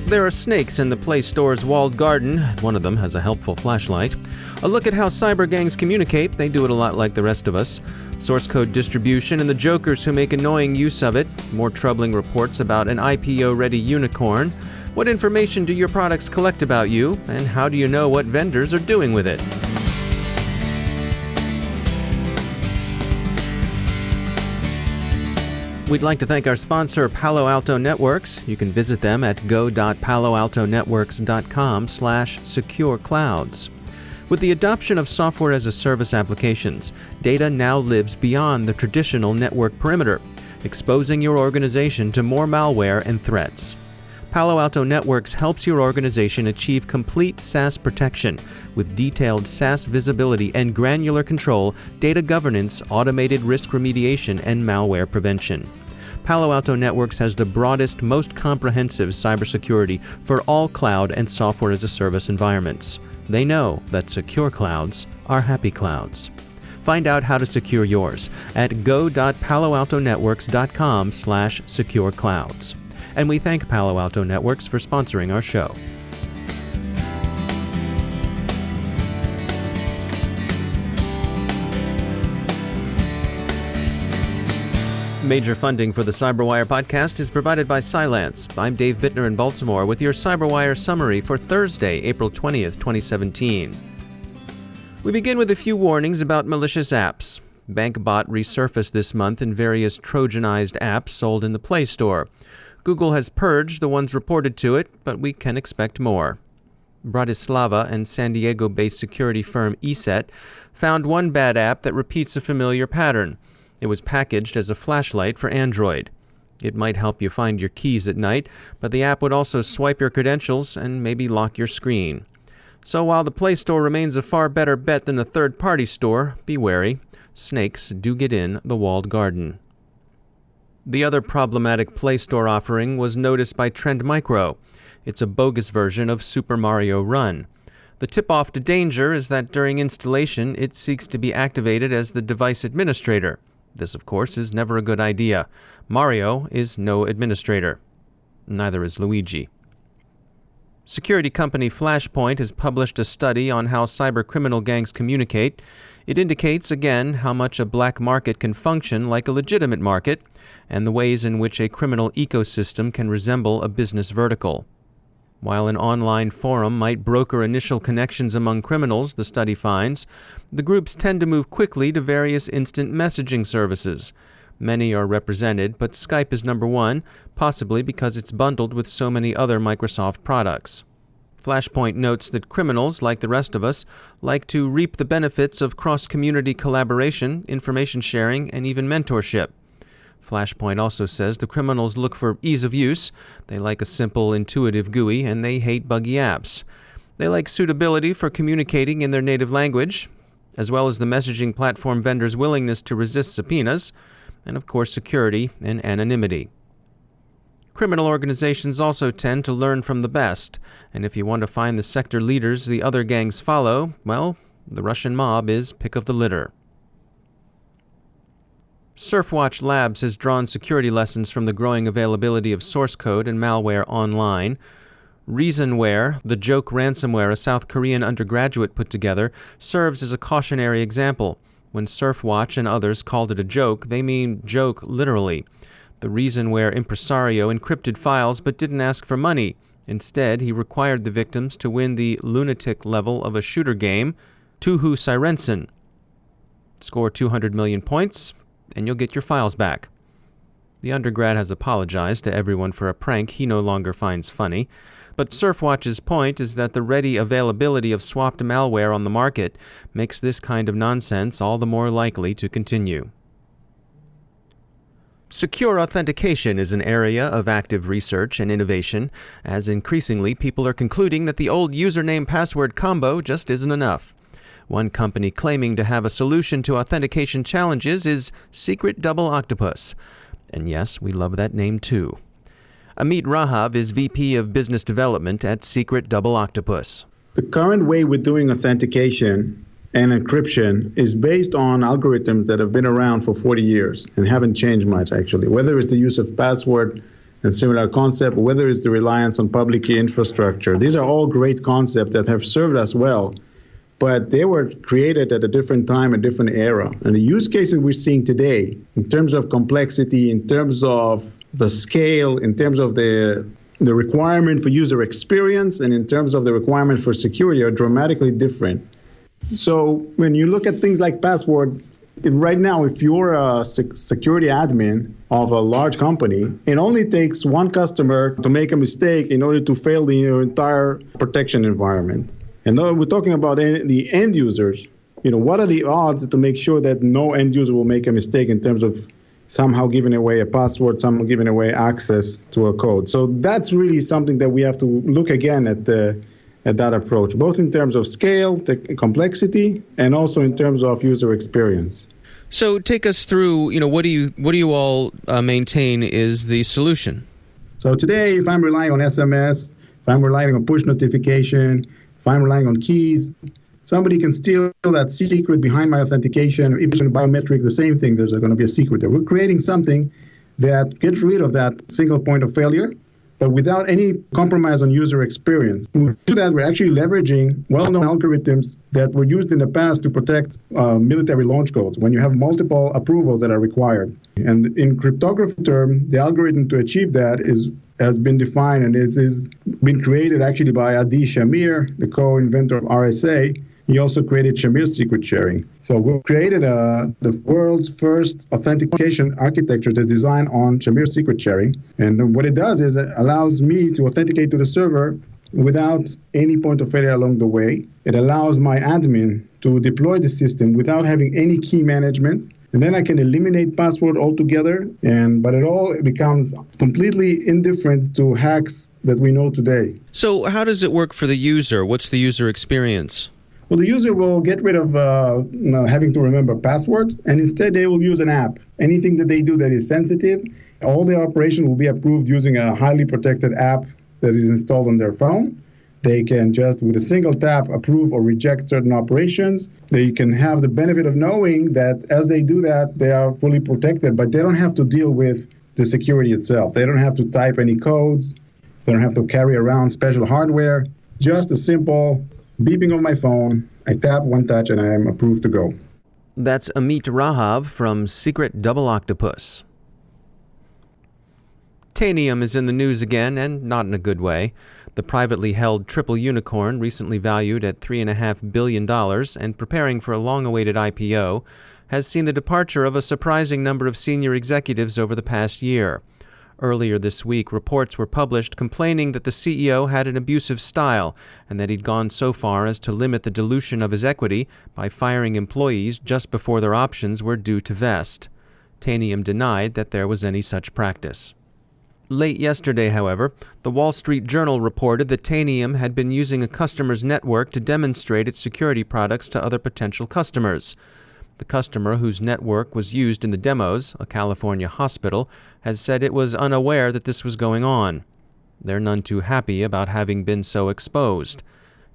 There are snakes in the PlayStore's walled garden. One of them has a helpful flashlight. A look at how cyber gangs communicate. They do it a lot like the rest of us. Source code distribution and the jokers who make annoying use of it. More troubling reports about an IPO-ready unicorn. What information do your products collect about you? And how do you know what vendors are doing with it? We'd like to thank our sponsor, Palo Alto Networks. You can visit them at go.paloaltonetworks.com/secureclouds. With the adoption of software-as-a-service applications, data now lives beyond the traditional network perimeter, exposing your organization to more malware and threats. Palo Alto Networks helps your organization achieve complete SaaS protection with detailed SaaS visibility and granular control, data governance, automated risk remediation, and malware prevention. Palo Alto Networks has the broadest, most comprehensive cybersecurity for all cloud and software-as-a-service environments. They know that secure clouds are happy clouds. Find out how to secure yours at go.paloaltonetworks.com/secureclouds. And we thank Palo Alto Networks for sponsoring our show. Major funding for the CyberWire podcast is provided by Cylance. I'm Dave Bittner in Baltimore with your CyberWire summary for Thursday, April 20th, 2017. We begin with a few warnings about malicious apps. BankBot resurfaced this month in various Trojanized apps sold in the PlayStore. Google has purged the ones reported to it, but we can expect more. Bratislava and San Diego-based security firm ESET found one bad app that repeats a familiar pattern. It was packaged as a flashlight for Android. It might help you find your keys at night, but the app would also swipe your credentials and maybe lock your screen. So while the Play Store remains a far better bet than a third-party store, be wary. Snakes do get in the walled garden. The other problematic Play Store offering was noticed by Trend Micro. It's a bogus version of Super Mario Run. The tip-off to danger is that during installation, it seeks to be activated as the device administrator. This, of course, is never a good idea. Mario is no administrator. Neither is Luigi. Security company Flashpoint has published a study on how cybercriminal gangs communicate. It indicates, again, how much a black market can function like a legitimate market, and the ways in which a criminal ecosystem can resemble a business vertical. While an online forum might broker initial connections among criminals, the study finds, the groups tend to move quickly to various instant messaging services. Many are represented, but Skype is number one, possibly because it's bundled with so many other Microsoft products. Flashpoint notes that criminals, like the rest of us, like to reap the benefits of cross-community collaboration, information sharing, and even mentorship. Flashpoint also says the criminals look for ease of use, they like a simple, intuitive GUI, and they hate buggy apps. They like suitability for communicating in their native language, as well as the messaging platform vendors' willingness to resist subpoenas, and of course security and anonymity. Criminal organizations also tend to learn from the best, and if you want to find the sector leaders the other gangs follow, well, the Russian mob is pick of the litter. Surfwatch Labs has drawn security lessons from the growing availability of source code and malware online. Reasonware, the joke ransomware a South Korean undergraduate put together, serves as a cautionary example. When Surfwatch and others called it a joke, they mean joke literally. The Reasonware impresario encrypted files but didn't ask for money. Instead, he required the victims to win the lunatic level of a shooter game, Tuhu Sirensen. Score 200 million points, and you'll get your files back. The undergrad has apologized to everyone for a prank he no longer finds funny, but Surfwatch's point is that the ready availability of swapped malware on the market makes this kind of nonsense all the more likely to continue. Secure authentication is an area of active research and innovation, as increasingly people are concluding that the old username-password combo just isn't enough. One company claiming to have a solution to authentication challenges is Secret Double Octopus. And yes, we love that name too. Amit Rahav is VP of Business Development at Secret Double Octopus. The current way we're doing authentication and encryption is based on algorithms that have been around for 40 years and haven't changed much, actually. Whether it's the use of password and similar concept, whether it's the reliance on public key infrastructure. These are all great concepts that have served us well, but they were created at a different time, a different era. And the use cases we're seeing today, in terms of complexity, in terms of the scale, in terms of the requirement for user experience, and in terms of the requirement for security, are dramatically different. So when you look at things like password, right now, if you're a security admin of a large company, it only takes one customer to make a mistake in order to fail the entire protection environment. And now we're talking about the end users. What are the odds to make sure that no end user will make a mistake in terms of somehow giving away a password, somehow giving away access to a code? So that's really something that we have to look again at that approach, both in terms of scale, complexity, and also in terms of user experience. So take us through, what do you all maintain is the solution? So today, if I'm relying on SMS, if I'm relying on push notification, if I'm relying on keys, somebody can steal that secret behind my authentication. If it's in biometric, the same thing, there's going to be a secret there. We're creating something that gets rid of that single point of failure, but without any compromise on user experience. When we do that, we're actually leveraging well-known algorithms that were used in the past to protect military launch codes when you have multiple approvals that are required. And in cryptography term, the algorithm to achieve that has been defined and is been created actually by Adi Shamir, the co-inventor of RSA. He also created Shamir secret sharing. So we created the world's first authentication architecture that's designed on Shamir secret sharing. And what it does is it allows me to authenticate to the server without any point of failure along the way. It allows my admin to deploy the system without having any key management. And then I can eliminate password altogether, but it all becomes completely indifferent to hacks that we know today. So how does it work for the user? What's the user experience? Well, the user will get rid of having to remember passwords, and instead they will use an app. Anything that they do that is sensitive, all their operation will be approved using a highly protected app that is installed on their phone. They can just, with a single tap, approve or reject certain operations. They can have the benefit of knowing that as they do that, they are fully protected, but they don't have to deal with the security itself. They don't have to type any codes. They don't have to carry around special hardware. Just a simple beeping on my phone. I tap one touch and I am approved to go. That's Amit Rahav from Secret Double Octopus. Tanium is in the news again, and not in a good way. The privately held triple unicorn, recently valued at $3.5 billion and preparing for a long-awaited IPO, has seen the departure of a surprising number of senior executives over the past year. Earlier this week, reports were published complaining that the CEO had an abusive style and that he'd gone so far as to limit the dilution of his equity by firing employees just before their options were due to vest. Tanium denied that there was any such practice. Late yesterday, however, the Wall Street Journal reported that Tanium had been using a customer's network to demonstrate its security products to other potential customers. The customer whose network was used in the demos, a California hospital, has said it was unaware that this was going on. They're none too happy about having been so exposed.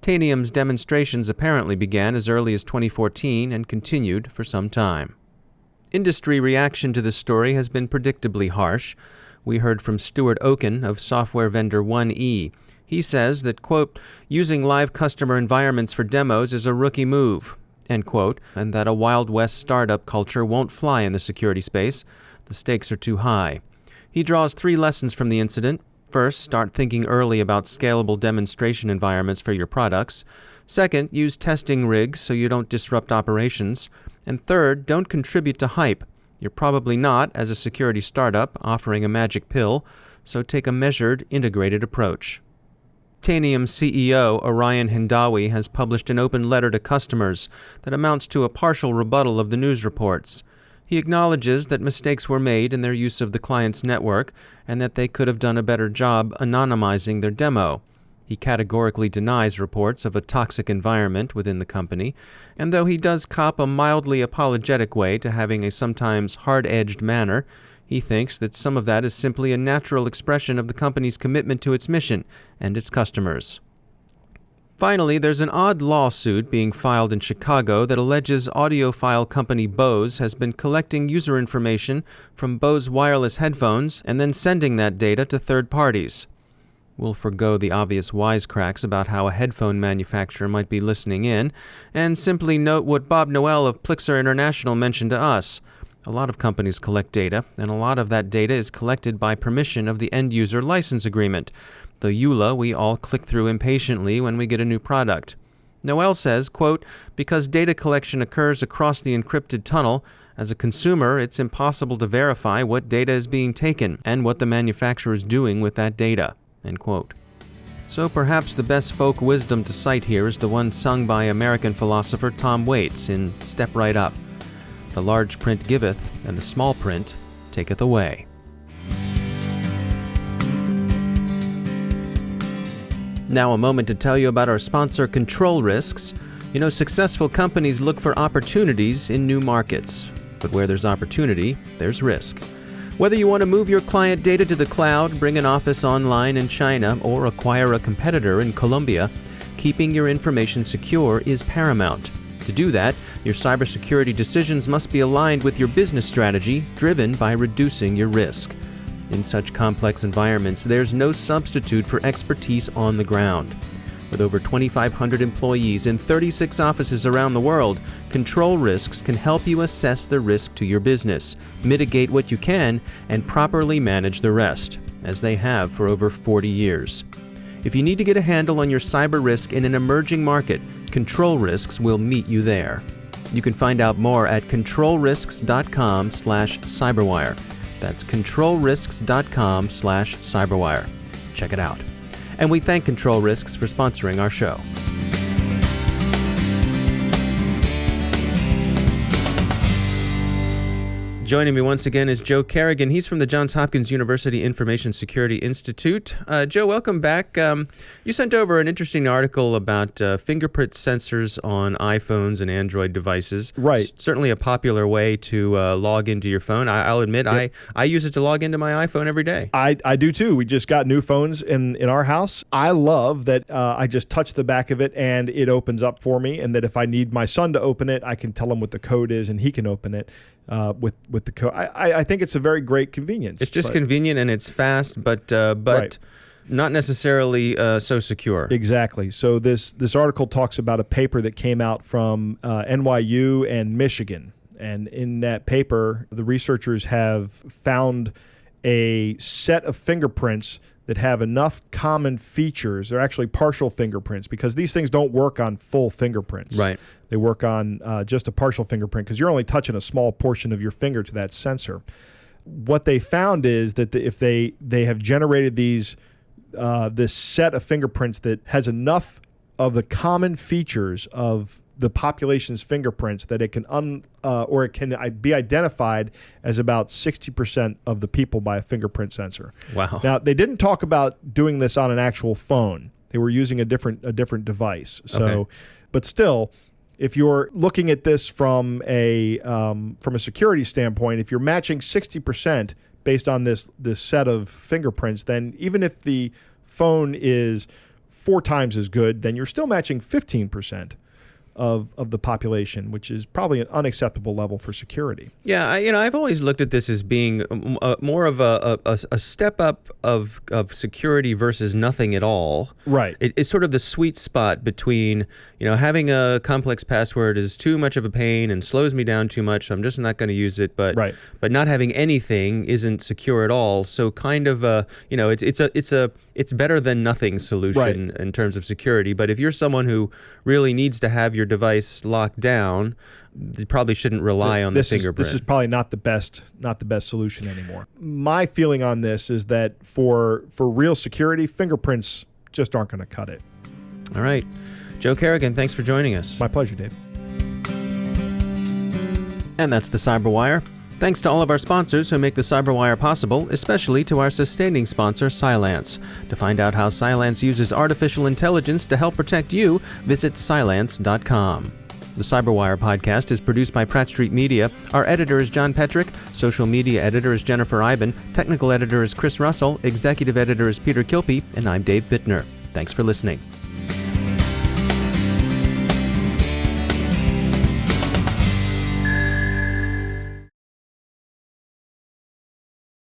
Tanium's demonstrations apparently began as early as 2014 and continued for some time. Industry reaction to this story has been predictably harsh. We heard from Stuart Oken of software vendor 1E. He says that, quote, using live customer environments for demos is a rookie move, end quote, and that a Wild West startup culture won't fly in the security space. The stakes are too high. He draws 3 lessons from the incident. First, start thinking early about scalable demonstration environments for your products. Second, use testing rigs so you don't disrupt operations. And third, don't contribute to hype. You're probably not, as a security startup, offering a magic pill, so take a measured, integrated approach. Tanium CEO Orion Hindawi has published an open letter to customers that amounts to a partial rebuttal of the news reports. He acknowledges that mistakes were made in their use of the client's network and that they could have done a better job anonymizing their demo. He categorically denies reports of a toxic environment within the company, and though he does cop a mildly apologetic way to having a sometimes hard-edged manner, he thinks that some of that is simply a natural expression of the company's commitment to its mission and its customers. Finally, there's an odd lawsuit being filed in Chicago that alleges audiophile company Bose has been collecting user information from Bose wireless headphones and then sending that data to third parties. We'll forgo the obvious wisecracks about how a headphone manufacturer might be listening in, and simply note what Bob Noel of Plixer International mentioned to us. A lot of companies collect data, and a lot of that data is collected by permission of the end-user license agreement, the EULA we all click through impatiently when we get a new product. Noel says, quote, because data collection occurs across the encrypted tunnel, as a consumer, it's impossible to verify what data is being taken and what the manufacturer is doing with that data, end quote. So perhaps the best folk wisdom to cite here is the one sung by American philosopher Tom Waits in Step Right Up. The large print giveth, and the small print taketh away. Now a moment to tell you about our sponsor, Control Risks. You know, successful companies look for opportunities in new markets. But where there's opportunity, there's risk. Whether you want to move your client data to the cloud, bring an office online in China, or acquire a competitor in Colombia, keeping your information secure is paramount. To do that, your cybersecurity decisions must be aligned with your business strategy, driven by reducing your risk. In such complex environments, there's no substitute for expertise on the ground. With over 2,500 employees in 36 offices around the world, Control Risks can help you assess the risk to your business, mitigate what you can, and properly manage the rest, as they have for over 40 years. If you need to get a handle on your cyber risk in an emerging market, Control Risks will meet you there. You can find out more at controlrisks.com/cyberwire. That's controlrisks.com/cyberwire. Check it out. And we thank Control Risks for sponsoring our show. Joining me once again is Joe Carrigan. He's from the Johns Hopkins University Information Security Institute. Joe, welcome back. You sent over an interesting article about fingerprint sensors on iPhones and Android devices. Right. Certainly a popular way to log into your phone. I'll admit, yep. I use it to log into my iPhone every day. I do too. We just got new phones in our house. I love that I just touch the back of it and it opens up for me, and that if I need my son to open it, I can tell him what the code is and he can open it. With the code. I think it's a very great convenience. It's just convenient and it's fast, but right. Not necessarily so secure. Exactly. So this article talks about a paper that came out from NYU and Michigan. And in that paper, the researchers have found a set of fingerprints that have enough common features. They're actually partial fingerprints, because these things don't work on full fingerprints. Right. They work on just a partial fingerprint, because you're only touching a small portion of your finger to that sensor. What they found is that if they have generated this set of fingerprints that has enough of the common features of the population's fingerprints, that it can be identified as about 60% of the people by a fingerprint sensor. Wow. Now, they didn't talk about doing this on an actual phone. They were using a different device. So, okay. But still, if you're looking at this from a security standpoint, if you're matching 60% based on this set of fingerprints, then even if the phone is 4 times as good, then you're still matching 15% of the population, which is probably an unacceptable level for security. Yeah, I've always looked at this as being more of a step up of security versus nothing at all. Right. It's sort of the sweet spot between, having a complex password is too much of a pain and slows me down too much, so I'm just not going to use it. But right. But not having anything isn't secure at all. So kind of it's better than nothing solution right. in terms of security. But if you're someone who really needs to have your device locked down, you probably shouldn't rely on the fingerprint. This is probably not the best solution anymore. My feeling on this is that for real security, fingerprints just aren't going to cut it. All right. Joe Carrigan, thanks for joining us. My pleasure, Dave. And that's the CyberWire. Thanks to all of our sponsors who make the CyberWire possible, especially to our sustaining sponsor, Cylance. To find out how Cylance uses artificial intelligence to help protect you, visit Cylance.com. The CyberWire podcast is produced by Pratt Street Media. Our editor is John Petrick. Social media editor is Jennifer Iben. Technical editor is Chris Russell. Executive editor is Peter Kilpie. And I'm Dave Bittner. Thanks for listening.